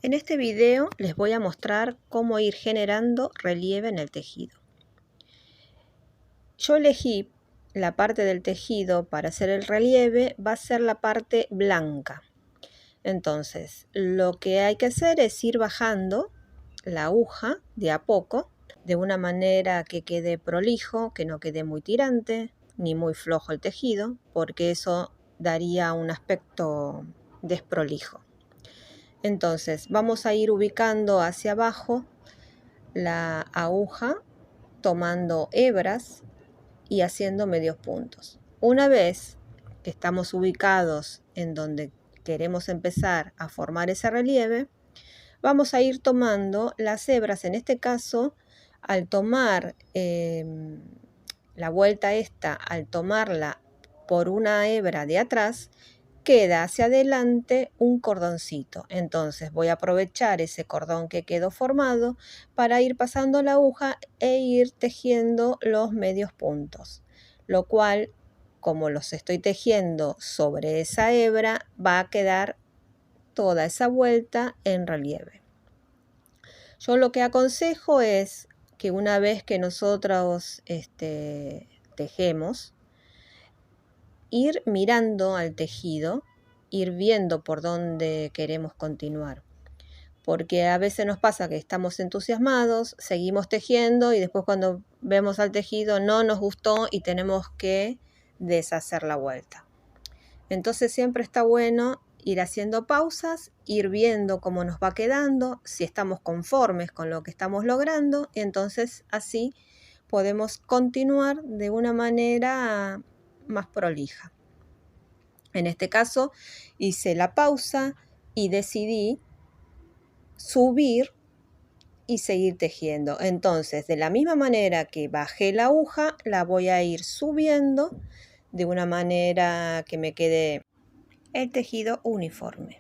En este video les voy a mostrar cómo ir generando relieve en el tejido. Yo elegí la parte del tejido para hacer el relieve, va a ser la parte blanca. Entonces, lo que hay que hacer es ir bajando la aguja de a poco, de una manera que quede prolijo, que no quede muy tirante, ni muy flojo el tejido, porque eso daría un aspecto desprolijo. Entonces vamos a ir ubicando hacia abajo la aguja, tomando hebras y haciendo medios puntos. Una vez que estamos ubicados en donde queremos empezar a formar ese relieve, vamos a ir tomando las hebras. En este caso, al tomar la vuelta esta, al tomarla por una hebra de atrás, queda hacia adelante un cordoncito. Entonces voy a aprovechar ese cordón que quedó formado para ir pasando la aguja e ir tejiendo los medios puntos, lo cual, como los estoy tejiendo sobre esa hebra, va a quedar toda esa vuelta en relieve. Yo lo que aconsejo es que una vez que nosotros tejemos, ir mirando al tejido, ir viendo por dónde queremos continuar. Porque a veces nos pasa que estamos entusiasmados, seguimos tejiendo y después cuando vemos al tejido no nos gustó y tenemos que deshacer la vuelta. Entonces siempre está bueno ir haciendo pausas, ir viendo cómo nos va quedando, si estamos conformes con lo que estamos logrando, y entonces así podemos continuar de una manera más prolija. En este caso hice la pausa y decidí subir y seguir tejiendo. Entonces, de la misma manera que bajé la aguja, la voy a ir subiendo de una manera que me quede el tejido uniforme.